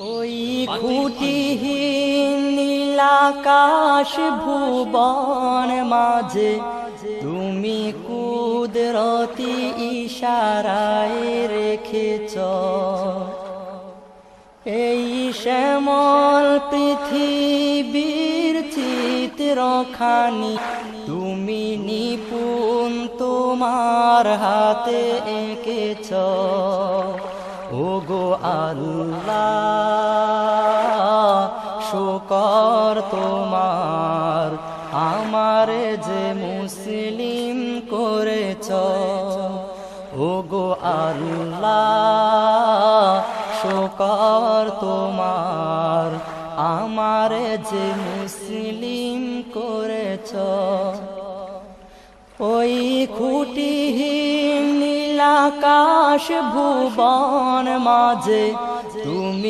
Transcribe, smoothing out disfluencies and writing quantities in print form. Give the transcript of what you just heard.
ওই খুঁটিহীন নীলাকাশ ভুবন মাঝে তুমি কুদরতি ইশারায় রেখেছ এই শ্যামল পৃথিবীর চিত্রখানি তুমি নিপুণ তোমার হাতে এঁকেছ ওগো আল্লাহ শুকর তোমার আমারে যে মুসলিম করেছ ওগো আল্লাহ শুকর তোমার আমারে যে মুসলিম করেছ ওই খুঁটিহীন নীলাকাশ ভুবন মাঝে তুমি